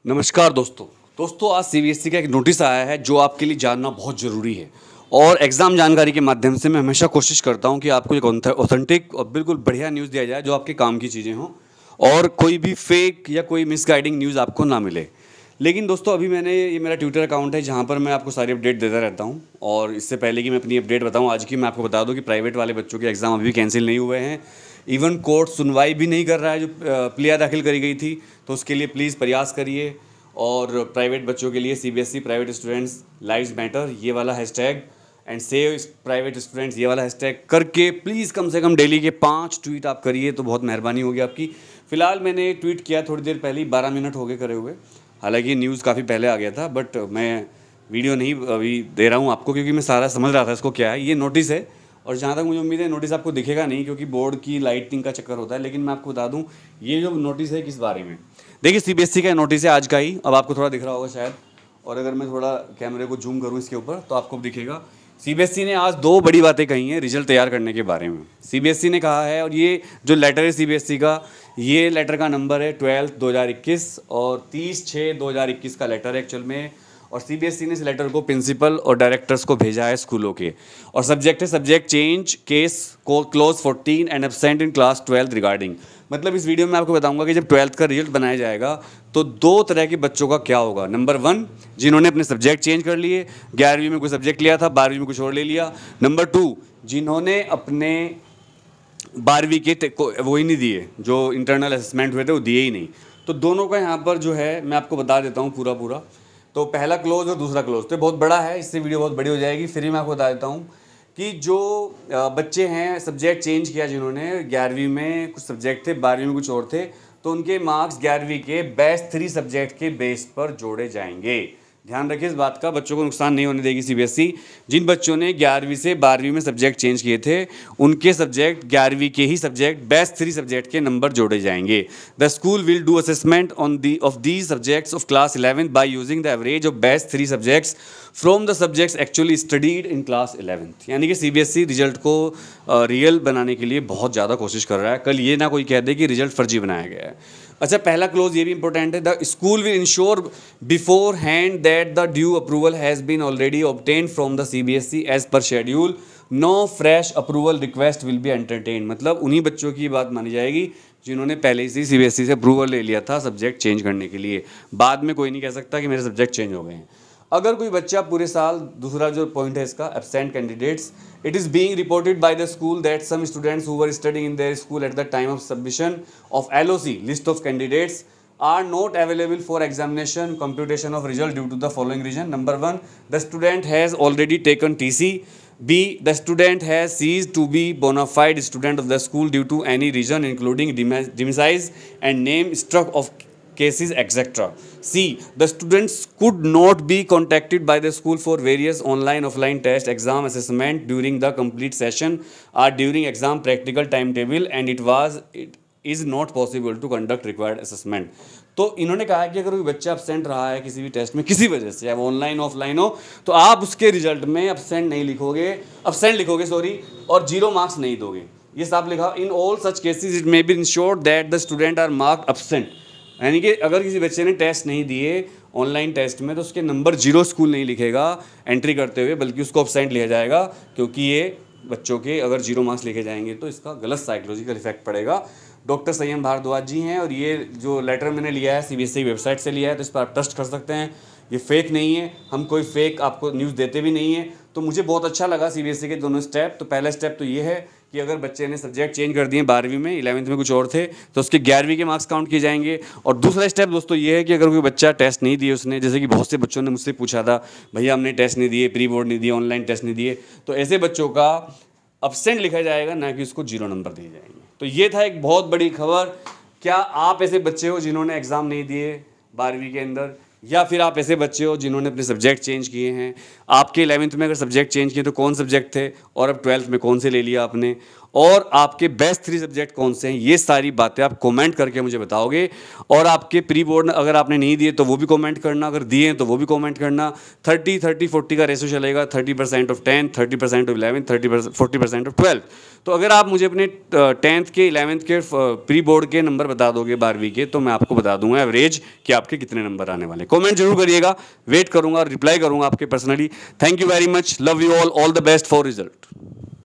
नमस्कार दोस्तों आज सीबीएसई का एक नोटिस आया है जो आपके लिए जानना बहुत ज़रूरी है। और एग्ज़ाम जानकारी के माध्यम से मैं हमेशा कोशिश करता हूं कि आपको एक ऑथेंटिक और बिल्कुल बढ़िया न्यूज़ दिया जाए जो आपके काम की चीज़ें हों और कोई भी फेक या कोई मिसगाइडिंग न्यूज़ आपको ना मिले। लेकिन दोस्तों अभी ये मेरा ट्विटर अकाउंट है जहां पर मैं आपको सारी अपडेट देता रहता हूं। और इससे पहले कि मैं अपनी अपडेट बताऊं आज की, मैं आपको बता दूं कि प्राइवेट वाले बच्चों के एग्ज़ाम अभी भी कैंसिल नहीं हुए हैं। इवन कोर्ट सुनवाई भी नहीं कर रहा है जो प्लिया दाखिल करी गई थी, तो उसके लिए प्लीज़ प्रयास करिए। और प्राइवेट बच्चों के लिए CBSE private students lives matter ये वाला hashtag and save private students ये वाला हैशटैग करके प्लीज़ कम से कम डेली के 5 ट्वीट आप करिए तो बहुत मेहरबानी होगी आपकी। फ़िलहाल मैंने ट्वीट किया थोड़ी देर पहले ही, 12 मिनट हो गए करे हुए। हालांकि न्यूज़ काफ़ी पहले आ गया था, बट मैं वीडियो नहीं अभी दे रहा हूँ आपको क्योंकि मैं सारा समझ रहा था इसको क्या है। ये नोटिस है और जहाँ तक मुझे उम्मीद है नोटिस आपको दिखेगा नहीं क्योंकि बोर्ड की लाइटिंग का चक्कर होता है। लेकिन मैं आपको बता दूं ये जो नोटिस है किस बारे में। देखिए सीबीएसई का नोटिस है आज का ही, अब आपको थोड़ा दिख रहा होगा शायद। और अगर मैं थोड़ा कैमरे को जूम करूं इसके ऊपर तो आपको दिखेगा। सीबीएसई ने आज 2 बड़ी बातें कही हैं रिजल्ट तैयार करने के बारे में। सीबीएसई ने कहा है, और ये जो लेटर है सीबीएसई का, ये लेटर का नंबर है 12/2021 और 30/6/2021 का लेटर है एक्चुअल में। और सीबीएसई ने इस लेटर को प्रिंसिपल और डायरेक्टर्स को भेजा है स्कूलों के। और सब्जेक्ट है subject change case close 14 and absent in class 12 regarding. मतलब इस वीडियो में आपको बताऊंगा कि जब 12th का रिजल्ट बनाया जाएगा तो 2 तरह के बच्चों का क्या होगा। नंबर 1, जिन्होंने अपने सब्जेक्ट चेंज कर लिए, 11वीं में कोई सब्जेक्ट लिया था 12वीं में कुछ और ले लिया। नंबर 2, जिन्होंने अपने 12वीं के वो ही नहीं दिए, जो इंटरनल असेसमेंट हुए थे वो दिए ही नहीं। तो दोनों का यहाँ पर जो है मैं आपको बता देता हूँ पूरा। तो पहला क्लोज और दूसरा क्लोज तो बहुत बड़ा है, इससे वीडियो बहुत बड़ी हो जाएगी। फिर भी मैं आपको बता देता हूँ कि जो बच्चे हैं सब्जेक्ट चेंज किया, जिन्होंने 11वीं में कुछ सब्जेक्ट थे 12वीं में कुछ और थे, तो उनके मार्क्स 11वीं के बेस्ट 3 सब्जेक्ट के बेस पर जोड़े जाएंगे। ध्यान रखिए इस बात का, बच्चों को नुकसान नहीं होने देगी सीबीएसई। जिन बच्चों ने 11वीं से 12वीं में सब्जेक्ट चेंज किए थे उनके सब्जेक्ट 11वीं के ही सब्जेक्ट बेस्ट 3 सब्जेक्ट के नंबर जोड़े जाएंगे। The school will do assessment of these subjects of class 11 by using the average of best 3 subjects from the subjects actually studied in class 11th। यानी कि सीबीएसई रिजल्ट को real बनाने के लिए बहुत ज़्यादा कोशिश कर रहा है। कल ये ना कोई कह दे कि रिजल्ट फर्जी बनाया गया है। अच्छा, पहला क्लोज ये भी इंपॉर्टेंट है, the school will ensure beforehand that the due approval has been already obtained from the CBSE as per schedule. No fresh approval request will be entertain. मतलब उन्हीं बच्चों की बात मानी जाएगी जिन्होंने पहले से सीबीएसई से अप्रूवल ले लिया था सब्जेक्ट चेंज करने के लिए। बाद में कोई नहीं कह सकता कि मेरे सब्जेक्ट चेंज हो गए हैं। अगर कोई बच्चा पूरे साल, दूसरा जो पॉइंट है इसका, absent candidates, it is being reported by the school that some students who were studying in their school at the time of submission of LOC list of candidates are not available for examination computation of result due to the following reason. Number 1, the student has already taken TC. B, the student has ceased to be bona fide student of the school due to any reason including demise and name struck of cases etc. C, the students could not be contacted by the school for various online offline test exam assessment during the complete session or during exam practical timetable and it is not possible to conduct required assessment. तो इन्होंने कहा कि अगर कोई बच्चा absent रहा है किसी भी टेस्ट में किसी वजह से, चाहे ऑनलाइन ऑफलाइन हो, तो आप उसके रिजल्ट में अपसेंट लिखोगे और 0 मार्क्स नहीं दोगे। ये साफ लिखा, in all such cases it may be ensured that the student are marked absent. यानी कि अगर किसी बच्चे ने टेस्ट नहीं दिए ऑनलाइन टेस्ट में तो उसके नंबर 0 स्कूल नहीं लिखेगा एंट्री करते हुए, बल्कि उसको अपसेंट लिया जाएगा। क्योंकि ये बच्चों के अगर 0 मार्क्स लिखे जाएंगे तो इसका गलत साइकोलॉजिकल इफेक्ट पड़ेगा। डॉक्टर संयम भारद्वाज जी हैं और ये जो लेटर मैंने लिया है सीबीएसई वेबसाइट से लिया है, तो इस पर आप ट्रस्ट कर सकते हैं। ये फेक नहीं है, हम कोई फेक आपको न्यूज़ देते भी नहीं है। तो मुझे बहुत अच्छा लगा सीबीएसई के दोनों स्टेप। तो पहला स्टेप तो ये है कि अगर बच्चे ने सब्जेक्ट चेंज कर दिए 12वीं में, 11th में कुछ और थे, तो उसके 11वीं के मार्क्स काउंट किए जाएंगे। और दूसरा स्टेप दोस्तों ये है कि अगर कोई बच्चा टेस्ट नहीं दिए उसने, जैसे कि बहुत से बच्चों ने मुझसे पूछा था भैया हमने टेस्ट नहीं दिए, प्री बोर्ड नहीं दिए, ऑनलाइन टेस्ट नहीं दिए, तो ऐसे बच्चों का अपसेंट लिखा जाएगा, ना कि उसको 0 नंबर दिए जाएंगे। तो ये था एक बहुत बड़ी खबर। क्या आप ऐसे बच्चे हो जिन्होंने एग्ज़ाम नहीं दिए 12वीं के अंदर, या फिर आप ऐसे बच्चे हो जिन्होंने अपने सब्जेक्ट चेंज किए हैं? आपके 11th में अगर सब्जेक्ट चेंज किए तो कौन सब्जेक्ट थे और अब 12th में कौन से ले लिया आपने? और आपके बेस्ट 3 सब्जेक्ट कौन से हैं, ये सारी बातें आप कमेंट करके मुझे बताओगे। और आपके प्री बोर्ड अगर आपने नहीं दिए तो वो भी कमेंट करना, अगर दिए हैं तो वो भी कमेंट करना। 30-30-40 का रेशो चलेगा, 30% ऑफ 10, 30% ऑफ 11, 40% ऑफ 12। तो अगर आप मुझे अपने 10th के 11th के प्री बोर्ड के नंबर बता दोगे 12वीं के, तो मैं आपको बता दूंगा एवरेज कि आपके कितने नंबर आने वाले। कमेंट जरूर करिएगा, वेट करूंगा और रिप्लाई करूंगा आपके personally. Thank you very much, love you all the best for result.